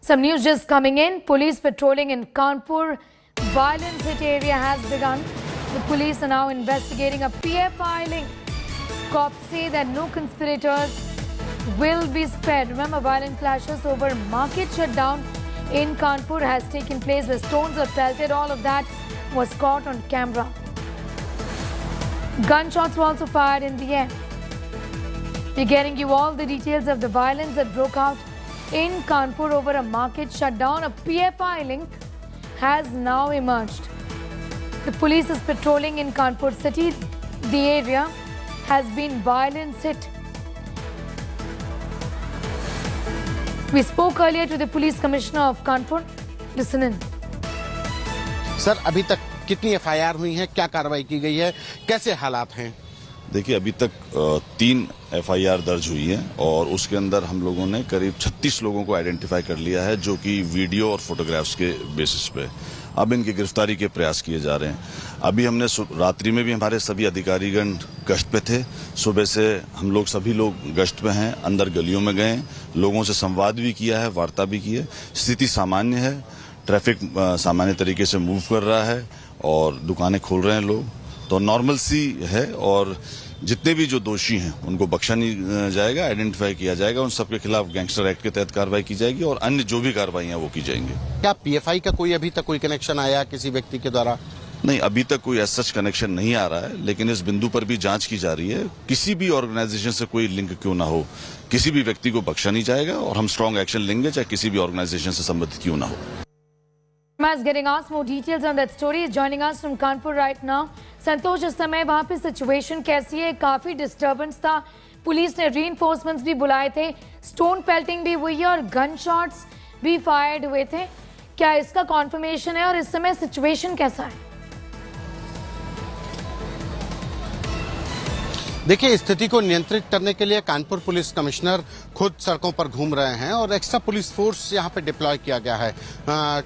Some news just coming in. Police patrolling in Kanpur. Violence hit area has begun. The police are now investigating a PFI link. Cops say that no conspirators will be spared. Remember, violent clashes over market shutdown in Kanpur has taken place where stones were pelted. All of that was caught on camera. Gunshots were also fired in the air. We're getting you all the details of the violence that broke out in Kanpur over a market shutdown. A PFI link has now emerged. The police is patrolling in Kanpur city. The area has been violence hit. We spoke earlier to the police commissioner of Kanpur. Listen in. Sir, अभी तक कितनी FIR हुई हैं, क्या कार्रवाई की गई है, कैसे हालात हैं? देखिए, अभी तक 3 एफआईआर दर्ज हुई है और उसके अंदर हम लोगों ने करीब 36 लोगों को आइडेंटिफाई कर लिया है, जो कि वीडियो और फोटोग्राफ्स के बेसिस पे अब इनकी गिरफ्तारी के प्रयास किए जा रहे हैं। अभी हमने रात्रि में भी हमारे सभी अधिकारीगण गश्त पे थे। सुबह से हम लोग सभी लोग गश्त पे हैं, अंदर गलियों में गए, लोगों से संवाद भी किया है, वार्ता भी की है। स्थिति सामान्य है, ट्रैफिक सामान्य तरीके से मूव कर रहा है और दुकानें खोल रहे हैं लोग, तो नॉर्मल सी है। और जितने भी जो दोषी हैं उनको बख्शा नहीं जाएगा, आइडेंटिफाई किया जाएगा, उन सबके खिलाफ गैंगस्टर एक्ट के तहत कार्रवाई की जाएगी और अन्य जो भी कार्रवाई वो की जाएंगी। क्या पीएफआई का कोई अभी तक कोई कनेक्शन आया किसी व्यक्ति के द्वारा? नहीं, अभी तक कोई ऐसा कनेक्शन नहीं आ रहा है, लेकिन इस बिंदु पर भी जांच की जा रही है। किसी भी ऑर्गेनाइजेशन से कोई लिंक क्यों ना हो, किसी भी व्यक्ति को बख्शा नहीं जाएगा और हम स्ट्रांग एक्शन लेंगे, चाहे किसी भी ऑर्गेनाइजेशन से संबंधित क्यों ना हो। Is getting us more details on that story. Is joining us from Kanpur right now. संतोष, इस समय वहाँ पे सिचुएशन कैसी है? काफी डिस्टर्बेंस था, पुलिस ने रीइंफोर्समेंट्स भी बुलाए थे, स्टोन पेल्टिंग भी हुई है और गन शॉट्स भी फायर्ड हुए थे। क्या इसका कॉन्फर्मेशन है और इस समय सिचुएशन कैसा है? देखिए, स्थिति को नियंत्रित करने के लिए कानपुर पुलिस कमिश्नर खुद सड़कों पर घूम रहे हैं और एक्स्ट्रा पुलिस फोर्स यहां पे डिप्लॉय किया गया है।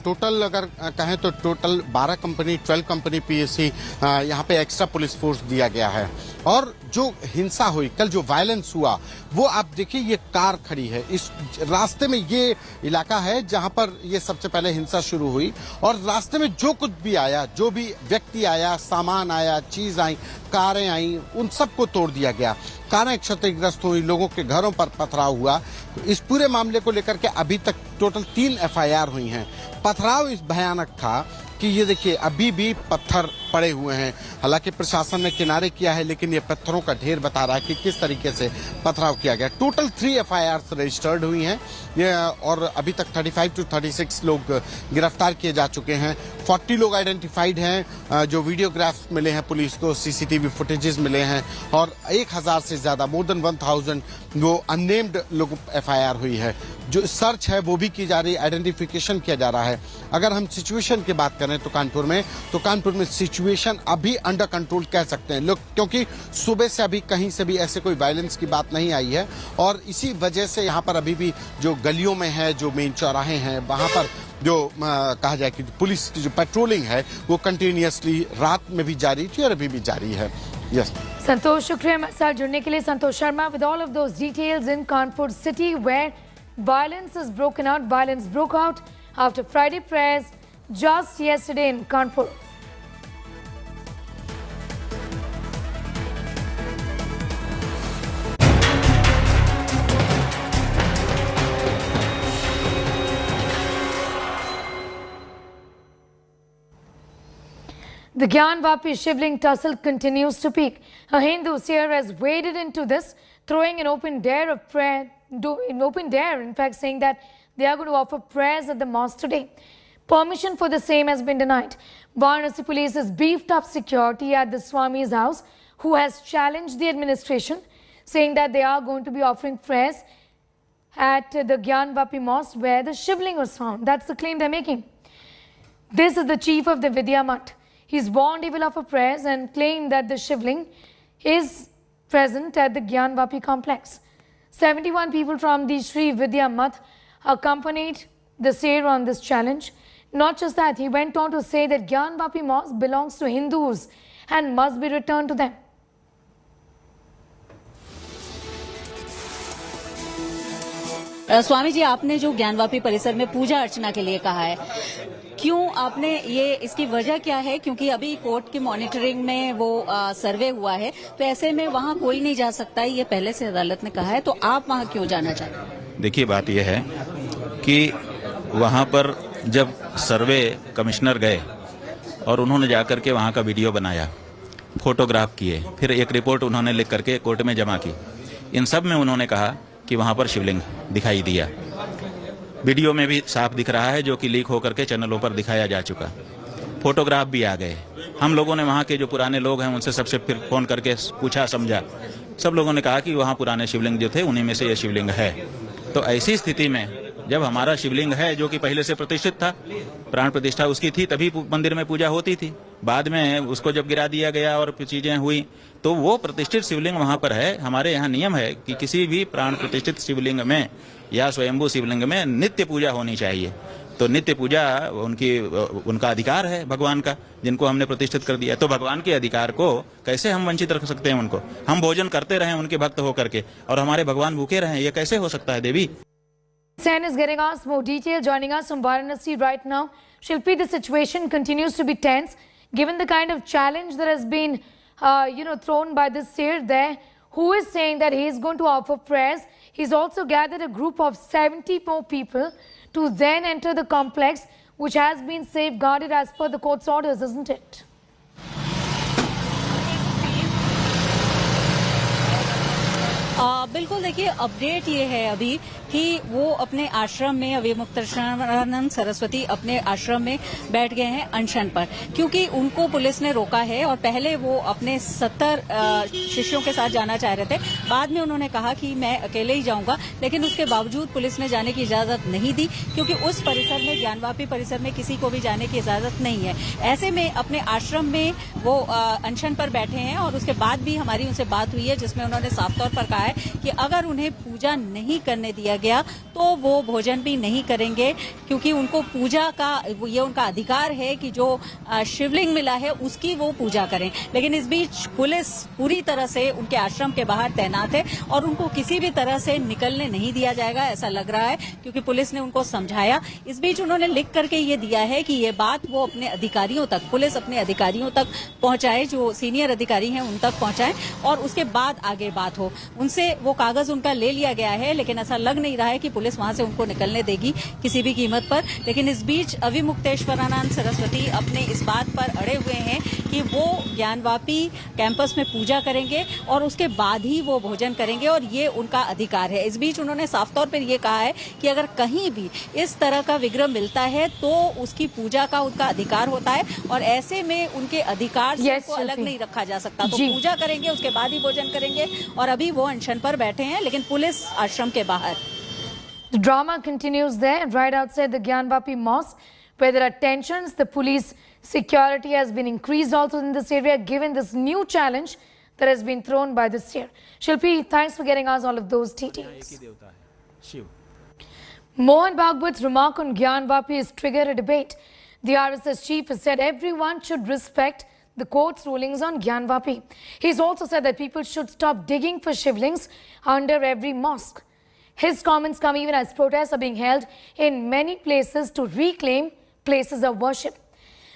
टोटल अगर कहें तो टोटल 12 कंपनी 12 कंपनी पीएससी यहां पे एक्स्ट्रा पुलिस फोर्स दिया गया है। और जो हिंसा हुई कल, जो वायलेंस हुआ, वो आप देखिए, ये कार खड़ी है इस रास्ते में, ये इलाका है जहां पर ये सबसे पहले हिंसा शुरू हुई और रास्ते में जो कुछ भी आया, जो भी व्यक्ति आया, सामान आया, चीज आई, कारें आई, उन सबको तोड़ दिया गया। कारें क्षतिग्रस्त हुई, लोगों के घरों पर पथराव हुआ। इस पूरे मामले को लेकर के अभी तक टोटल 3 एफआईआर हुई हैं। पथराव इस भयानक था कि ये देखिए, अभी भी पत्थर पड़े हुए हैं। हालांकि प्रशासन ने किनारे किया है, लेकिन ये पत्थरों का ढेर बता रहा है कि किस तरीके से पथराव किया गया। टोटल 3 एफआईआर रजिस्टर्ड हुई हैं ये, और अभी तक 35 to 36 लोग गिरफ्तार किए जा चुके हैं। 40 लोग आइडेंटिफाइड हैं, जो वीडियोग्राफ्स मिले हैं पुलिस को, सीसीटीवी फुटेजेस मिले हैं और 1000 से ज्यादा, मोर देन 1000 वो अननेम्ड लोग एफआईआर हुई है। जो सर्च है वो भी की जा रही है, आइडेंटिफिकेशन किया जा रहा है। अगर हम सिचुएशन की बात करें तो कानपुर में सिचुएशन अभी अंडर कंट्रोल कह सकते हैं लोग, क्योंकि सुबह से अभी कहीं से भी ऐसे कोई वायलेंस की बात नहीं आई है और इसी वजह से यहाँ पर अभी भी जो गलियों में है, जो मेन चौराहे हैं, वहां पर जो कहा जाए कि पुलिस की जो पेट्रोलिंग है वो कंटिन्यूअसली रात में भी जारी थी और अभी भी जारी है। यस संतोष, शुक्रिया हमारे साथ जुड़ने के लिए। Santosh Sharma with all of those details in Kanpur city where violence is broken out. Violence broke out after Friday prayers just yesterday in Kanpur. The Gyanvapi shivling tussle continues to peak. A Hindu seer has waded into this, throwing an open dare of prayer. In fact, saying that they are going to offer prayers at the mosque today. Permission for the same has been denied. Varanasi police has beefed up security at the Swami's house, who has challenged the administration, saying that they are going to be offering prayers at the Gyanvapi mosque where the shivling was found. That's the claim they're making. This is the chief of the Vidya Math. He's warned he will offer prayers and claimed that the shivling is present at the Gyanvapi complex. 71 people from the Sri Vidya Math accompanied the seer on this challenge. Not just that, he went on to say that Gyanvapi mosque belongs to Hindus and must be returned to them. Swami ji, आपने जो ज्ञानवापी परिसर में पूजा अर्चना के लिए कहा है, क्यों आपने ये, इसकी वजह क्या है? क्योंकि अभी कोर्ट की मॉनिटरिंग में वो सर्वे हुआ है, तो ऐसे में वहाँ कोई नहीं जा सकता है, ये पहले से अदालत ने कहा है, तो आप वहाँ क्यों जाना चाहते हैं? देखिए, बात यह है कि वहाँ पर जब सर्वे कमिश्नर गए और उन्होंने जाकर के वहाँ का वीडियो बनाया, फोटोग्राफ किए, फिर एक रिपोर्ट उन्होंने लिख करके कोर्ट में जमा की, इन सब में उन्होंने कहा कि वहाँ पर शिवलिंग दिखाई दिया। वीडियो में भी साफ दिख रहा है, जो कि लीक होकर के चैनलों पर दिखाया जा चुका। फोटोग्राफ भी आ गए। हम लोगों ने वहाँ के जो पुराने लोग हैं उनसे सबसे फिर फोन करके पूछा समझा, सब लोगों ने कहा कि वहाँ पुराने शिवलिंग जो थे उन्हीं में से ये शिवलिंग है। तो ऐसी स्थिति में जब हमारा शिवलिंग है जो कि पहले से प्रतिष्ठित था, प्राण प्रतिष्ठा उसकी थी, तभी मंदिर में पूजा होती थी। बाद में उसको जब गिरा दिया गया और चीजें हुई, तो वो प्रतिष्ठित शिवलिंग वहाँ पर है। हमारे यहाँ नियम है कि किसी भी प्राण प्रतिष्ठित शिवलिंग में या स्वयंभू शिवलिंग में नित्य पूजा होनी चाहिए। तो नित्य पूजा उनका अधिकार है भगवान का, जिनको हमने प्रतिष्ठित कर दिया। तो भगवान के अधिकार को कैसे हम वंचित रख सकते हैं? उनको हम भोजन करते रहें उनके भक्त होकर के, और हमारे भगवान भूखे रहें, ये कैसे हो सकता है देवी? Sen is getting us more detail. Joining us from Varanasi right now. Shilpi, the situation continues to be tense given the kind of challenge that has been thrown by this seer there, who is saying that he is going to offer prayers. He's also gathered a group of 70 more people to then enter the complex, which has been safeguarded as per the court's orders, isn't it? बिल्कुल, देखिए, update ये है अभी कि वो अपने आश्रम में, अविमुक्तेश्वरानंद सरस्वती अपने आश्रम में बैठ गए हैं अनशन पर, क्योंकि उनको पुलिस ने रोका है। और पहले वो अपने 70 शिष्यों के साथ जाना चाह रहे थे, बाद में उन्होंने कहा कि मैं अकेले ही जाऊंगा, लेकिन उसके बावजूद पुलिस ने जाने की इजाजत नहीं दी, क्योंकि उस परिसर में, ज्ञानवापी परिसर में, किसी को भी जाने की इजाजत नहीं है। ऐसे में अपने आश्रम में वो अनशन पर बैठे हैं, और उसके बाद भी हमारी उनसे बात हुई है, जिसमें उन्होंने साफ तौर पर कहा है कि अगर उन्हें पूजा नहीं करने दिया गया तो वो भोजन भी नहीं करेंगे, क्योंकि उनको पूजा का ये उनका अधिकार है कि जो शिवलिंग मिला है उसकी वो पूजा करें। लेकिन इस बीच पुलिस पूरी तरह से उनके आश्रम के बाहर तैनात है, और उनको किसी भी तरह से निकलने नहीं दिया जाएगा, ऐसा लग रहा है, क्योंकि पुलिस ने उनको समझाया। इस बीच उन्होंने लिख करके ये दिया है कि ये बात वो अपने अधिकारियों तक, पुलिस अपने अधिकारियों तक पहुंचाए, जो सीनियर अधिकारी हैं उन तक पहुंचाए, और उसके बाद आगे बात हो। उनसे वो कागज उनका ले लिया गया है, लेकिन ऐसा लग नहीं रहा है कि पुलिस वहां से उनको निकलने देगी किसी भी कीमत पर। लेकिन इस बीच अविमुक्तेश्वरानंद सरस्वती अपने इस बात पर अड़े हुए हैं कि वो ज्ञानवापी कैंपस में पूजा करेंगे और उसके बाद ही वो भोजन करेंगे, और ये उनका अधिकार है। इस बीच उन्होंने साफ तौर पर ये कहा है कि अगर कहीं भी इस तरह का विग्रह मिलता है तो उसकी पूजा का उनका अधिकार होता है, और ऐसे में उनके अधिकार से उनको अलग नहीं रखा जा सकता। तो पूजा करेंगे, उसके बाद ही भोजन करेंगे, और अभी वो अनशन पर बैठे हैं, लेकिन पुलिस आश्रम के बाहर। The drama continues there, right outside the Gyanvapi mosque, where there are tensions. The police security has been increased also in this area, given this new challenge that has been thrown by this year. Shilpi, thanks for getting us all of those details. Mohan Bhagwat's remark on Gyanvapi has triggered a debate. The RSS chief has said everyone should respect the court's rulings on Gyanvapi. He's also said that people should stop digging for shivlings under every mosque. His comments come even as protests are being held in many places to reclaim places of worship.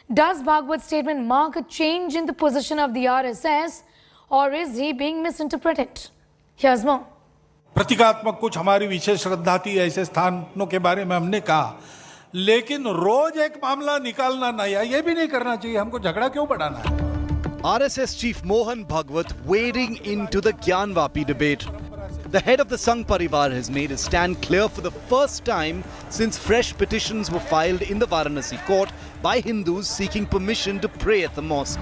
Does Bhagwat's statement mark a change in the position of the RSS, or is he being misinterpreted? Here's more. प्रतीकात्मक कुछ हमारी विशेष श्रद्धा थी, ऐसे स्थानों के बारे में हमने कहा, लेकिन रोज एक मामला निकालना नया, ये भी नहीं करना चाहिए। हमको झगड़ा क्यों बढ़ाना है? RSS chief Mohan Bhagwat wading into the Gyanvapi debate. The head of the Sangh Parivar has made his stand clear for the first time since fresh petitions were filed in the Varanasi court by Hindus seeking permission to pray at the mosque.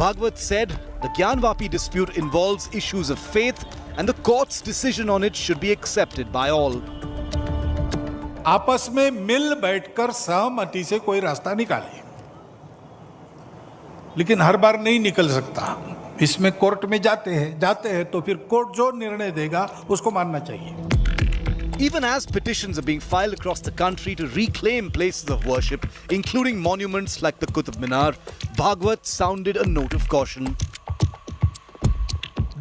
Bhagwat said the Gyanvapi dispute involves issues of faith and the court's decision on it should be accepted by all. आपस में मिल बैठकर सहमति से कोई रास्ता निकाले, लेकिन हर बार नहीं निकल सकता। इसमें कोर्ट में जाते हैं तो फिर कोर्ट जो निर्णय देगा उसको मानना चाहिए। Even as petitions are being filed across the country to reclaim places of worship, including monuments like the Qutub Minar, Bhagwat sounded a note of caution.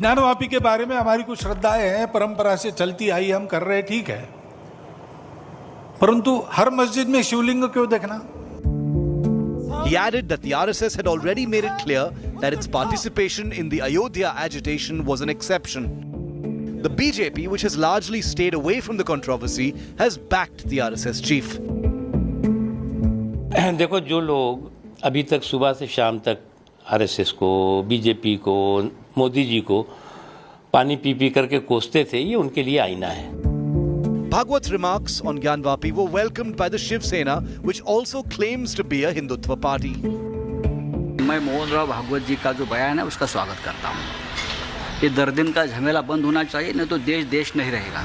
Gyanvapi के बारे में हमारी कुछ श्रद्धाएं हैं, परंपरा से चलती आई, हम कर रहे, ठीक है, परंतु हर मस्जिद में शिवलिंग क्यों देखना? He added that the RSS had already made it clear that its participation in the Ayodhya agitation was an exception. The BJP, which has largely stayed away from the controversy, has backed the RSS chief. देखो, जो लोग अभी तक सुबह से शाम तक RSS को, बीजेपी को, मोदी जी को पानी पी पी करके कोसते थे, ये उनके लिए आईना है. Bhagwat's remarks on Gyanvapi were welcomed by the Shiv Sena, which also claims to be a Hindutva party. मैं मोहन राव भागवत जी का जो बयान है उसका स्वागत करता हूँ. ये दर्दिन का झमेला बंद होना चाहिए, नहीं तो देश देश नहीं रहेगा.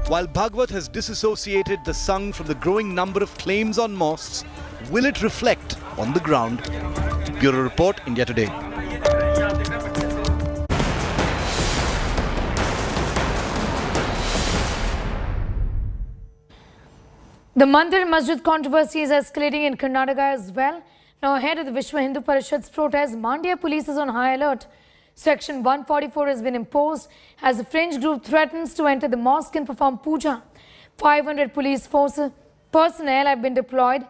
While Bhagwat has disassociated the Sangh from the growing number of claims on mosques, will it reflect on the ground? Bureau Report, India Today. The Mandir Masjid controversy is escalating in Karnataka as well. Now, ahead of the Vishwa Hindu Parishad's protest, Mandir police is on high alert. Section 144 has been imposed as the fringe group threatens to enter the mosque and perform puja. 500 police personnel have been deployed.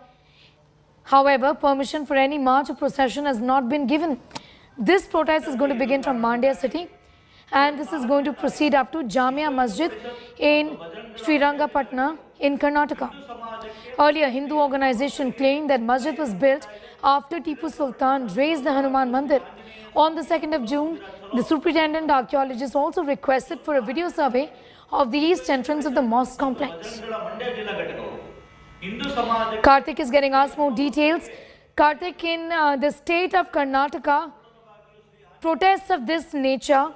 However, permission for any march or procession has not been given. This protest is going to begin from Mandir city, and this is going to proceed up to Jamia Masjid in Srirangapatna in Karnataka. Earlier, Hindu organization claimed that Masjid was built after Tipu Sultan raised the Hanuman Mandir. On the 2nd of June, the superintendent archaeologist also requested for a video survey of the east entrance of the mosque complex. Karthik is getting us more details. Karthik, in the state of Karnataka, protests of this nature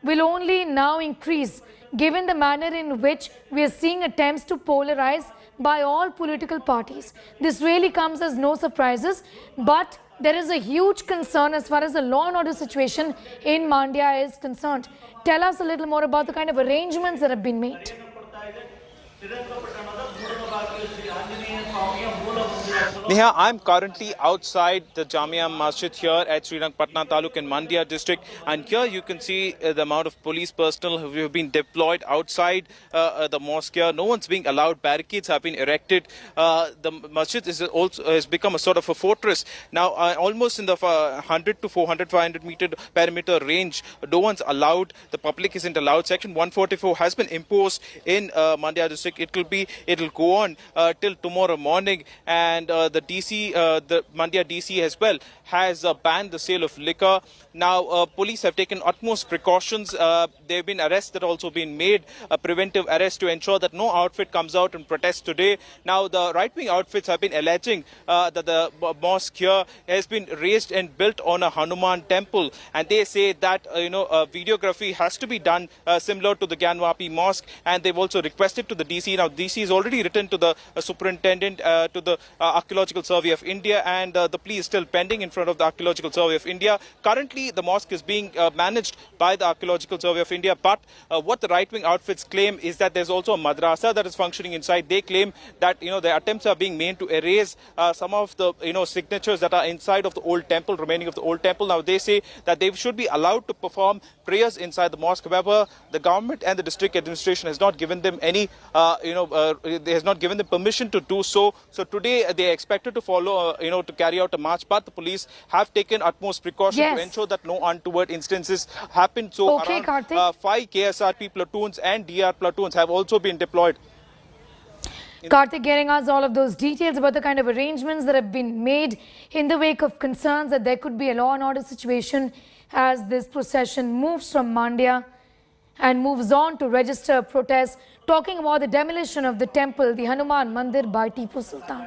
will only now increase given the manner in which we are seeing attempts to polarize by all political parties. This really comes as no surprises, but there is a huge concern as far as the law and order situation in Mandya is concerned. Tell us a little more about the kind of arrangements that have been made. Neha, I'm currently outside the Jamia Masjid here at Srirangapatna Taluk in Mandir district, and here you can see the amount of police personnel who have been deployed outside the mosque here. No one's being allowed. Barricades have been erected. The masjid is also has become a sort of a fortress now, almost in the 100 to 400, 500 meter perimeter range. No one's allowed. The public isn't allowed. Section 144 has been imposed in Mandir district. It'll go on till tomorrow morning, and the DC, the Mandir DC as well, has banned the sale of liquor. Now, police have taken utmost precautions. There have been arrests that have also been made, a preventive arrest to ensure that no outfit comes out and protests today. Now, the right-wing outfits have been alleging that the mosque here has been raised and built on a Hanuman temple, and they say that videography has to be done similar to the Gyanvapi mosque, and they've also requested to the DC. Now, DC has already written to the superintendent, to the Archaeological Survey of India, and the plea is still pending in front of the Archaeological Survey of India. Currently, the mosque is being managed by the Archaeological Survey of India, but what the right-wing outfits claim is that there's also a madrasa that is functioning inside. They claim that the attempts are being made to erase some of the signatures that are inside of the old temple, remaining of the old temple. Now, they say that they should be allowed to perform prayers inside the mosque. However, the government and the district administration has not given them any, has not given them permission to do so. So today they are expected to follow, to carry out a march, but the police have taken utmost precaution to ensure that no untoward instances happen. So around 5 KSRP platoons and DR platoons have also been deployed. Karthik getting us all of those details about the kind of arrangements that have been made in the wake of concerns that there could be a law and order situation as this procession moves from Mandya and moves on to register a protest talking about the demolition of the temple, the Hanuman Mandir, by Tipu Sultan.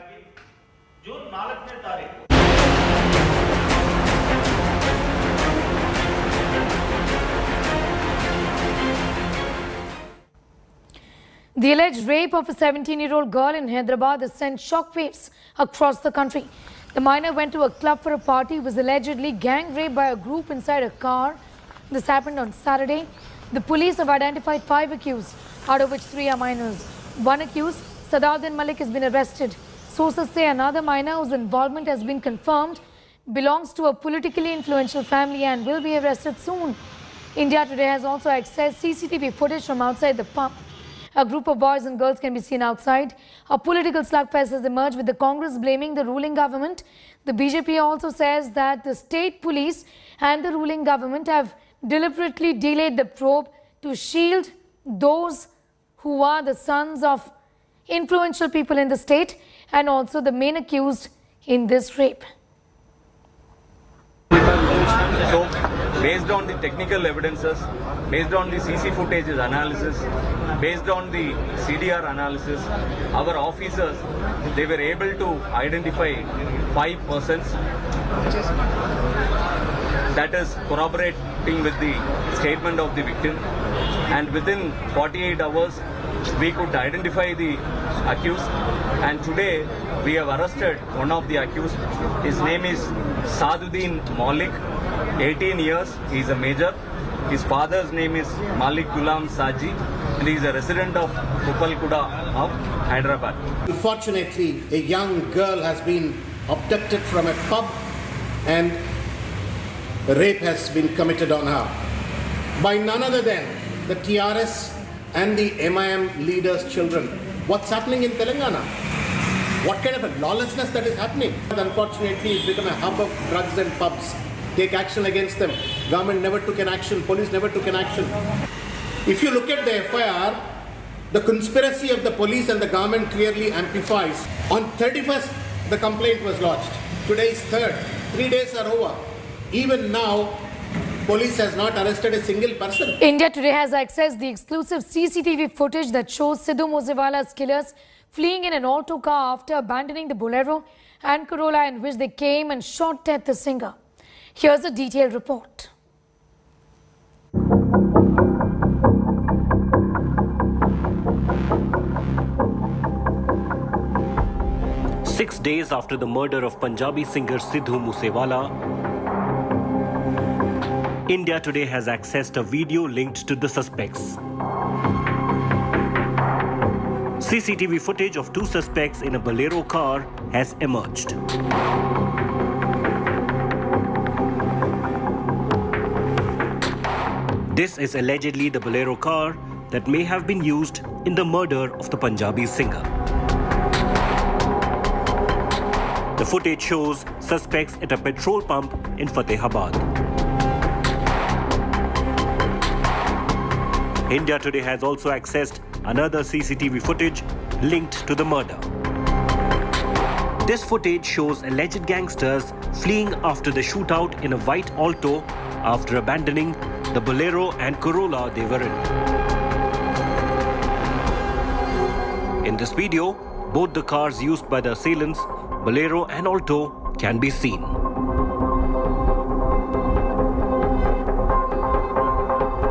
The alleged rape of a 17-year-old girl in Hyderabad has sent shockwaves across the country. The minor went to a club for a party, was allegedly gang raped by a group inside a car. This happened on Saturday. The police have identified 5 accused, out of which 3 are minors. One accused, Sadauddin Malik, has been arrested. Sources say another minor whose involvement has been confirmed belongs to a politically influential family and will be arrested soon. India Today has also accessed CCTV footage from outside the pub. A group of boys and girls can be seen outside. A political slugfest has emerged with the Congress blaming the ruling government. The BJP also says that the state police and the ruling government have deliberately delayed the probe to shield those who are the sons of influential people in the state and also the main accused in this rape. So, based on the technical evidences, based on the CC footage analysis, based on the CDR analysis, our officers, they were able to identify 5 persons. That is corroborating with the statement of the victim. And within 48 hours, we could identify the accused. And today, we have arrested one of the accused. His name is Saduddin Malik, 18 years. He is a major. His father's name is Malik Gulam Saji, and he is a resident of Kupalkuda of Hyderabad. Unfortunately, a young girl has been abducted from a pub and rape has been committed on her by none other than the TRS and the MIM leaders' children. What's happening in Telangana? What kind of a lawlessness that is happening? Unfortunately, it's become a hub of drugs and pubs. Take action against them. Government never took an action. Police never took an action. If you look at the FIR, the conspiracy of the police and the government clearly amplifies. On 31st, the complaint was lodged. Today is 3rd. 3 days are over. Even now, police has not arrested a single person. India Today has accessed the exclusive CCTV footage that shows Sidhu Moosewala's killers fleeing in an auto car after abandoning the Bolero and Corolla in which they came and shot dead the singer. Here's a detailed report. Six days after the murder of Punjabi singer Sidhu Moosewala, India Today has accessed a video linked to the suspects. CCTV footage of 2 suspects in a Bolero car has emerged. This is allegedly the Bolero car that may have been used in the murder of the Punjabi singer. The footage shows suspects at a petrol pump in Fatehabad. India Today has also accessed another CCTV footage linked to the murder. This footage shows alleged gangsters fleeing after the shootout in a white Alto after abandoning the Bolero and Corolla they were in. In this video, both the cars used by the assailants, Bolero and Alto, can be seen.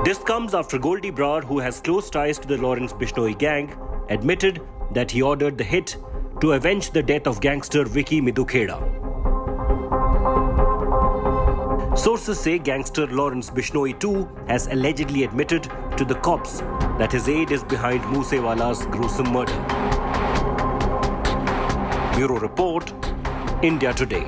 This comes after Goldie Brar, who has close ties to the Lawrence Bishnoi gang, admitted that he ordered the hit to avenge the death of gangster Vicky Midhukheda. Sources say gangster Lawrence Bishnoi too has allegedly admitted to the cops that his aid is behind Moosewala's gruesome murder. Bureau Report, India Today.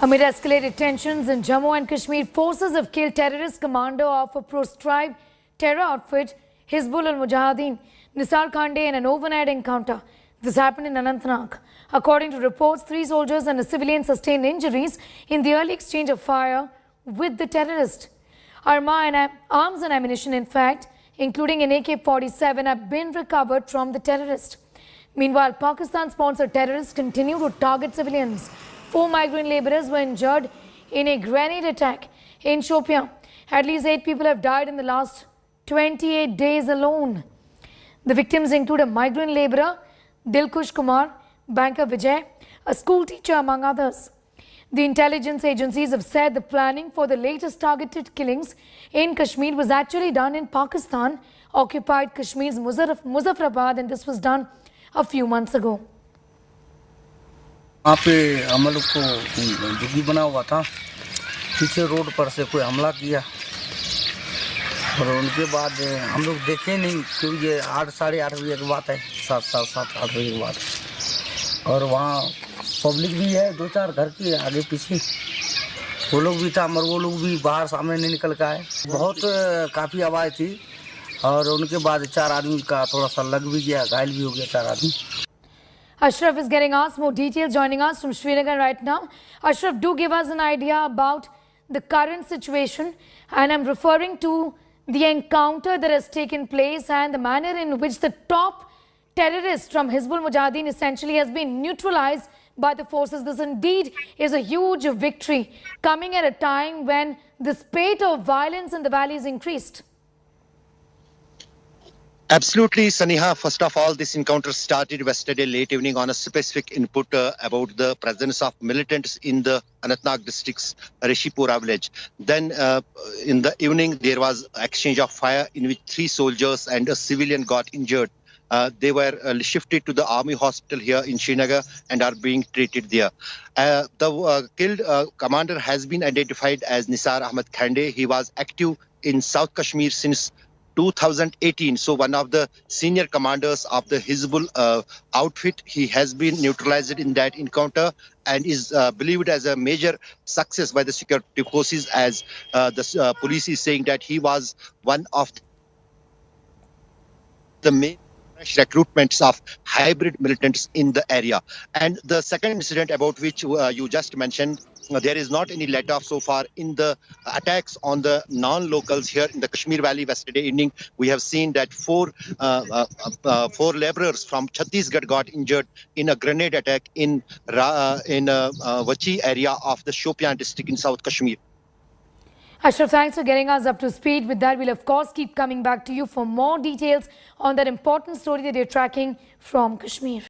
Amid escalated tensions in Jammu and Kashmir, forces have killed terrorist commander of a proscribed terror outfit, Hizbul al-Mujahideen, Nisar Khande, in an overnight encounter. This happened in Anantnag. According to reports, 3 soldiers and a civilian sustained injuries in the early exchange of fire with the terrorist. Arms and ammunition, in fact, including an AK-47, have been recovered from the terrorist. Meanwhile, Pakistan-sponsored terrorists continue to target civilians. 4 migrant laborers were injured in a grenade attack in Shopian. At least 8 people have died in the last 28 days alone. The victims include a migrant laborer, Dilkush Kumar, banker Vijay, a school teacher, among others. The intelligence agencies have said the planning for the latest targeted killings in Kashmir was actually done in Pakistan, occupied Kashmir's Muzaffarabad, and this was done a few months ago. वहाँ पे हम लोग को झुग्गी बना हुआ था, पीछे रोड पर से कोई हमला किया और उनके बाद हम लोग देखे नहीं क्योंकि ये 8 साढ़े 8 बजे की बात है, 7-8 बजे की बात है और वहाँ पब्लिक भी है 2-4 घर के आगे पीछे, वो लोग भी था मगर वो लोग भी बाहर सामने नहीं निकल के आए। बहुत काफ़ी आवाज़ थी और उनके बाद 4 आदमी का थोड़ा सा लग भी गया, घायल भी हो गया 4 आदमी। Ashraf is getting us more details, joining us from Srinagar right now. Ashraf, do give us an idea about the current situation, and I'm referring to the encounter that has taken place and the manner in which the top terrorist from Hizbul Mujahideen essentially has been neutralized by the forces. This indeed is a huge victory coming at a time when the spate of violence in the valley is increased. Absolutely, Saniha. First of all, this encounter started yesterday late evening on a specific input about the presence of militants in the Anantnag district's Rishipura village. Then in the evening, there was exchange of fire in which 3 soldiers and a civilian got injured. They were shifted to the army hospital here in Srinagar and are being treated there. The killed commander has been identified as Nisar Ahmed Khande. He was active in South Kashmir since 2018. So one of the senior commanders of the Hizbul outfit. He has been neutralized in that encounter and is believed as a major success by the security forces, as the police is saying that he was one of the main recruitments of hybrid militants in the area. And the second incident about which you just mentioned, there is not any let-off so far in the attacks on the non-locals here in the Kashmir Valley. Yesterday evening, we have seen that 4 laborers from Chhattisgarh got injured in a grenade attack in Vachi area of the Shopian district in South Kashmir. Ashraf, thanks for getting us up to speed. With that, we'll of course keep coming back to you for more details on that important story that you're tracking from Kashmir.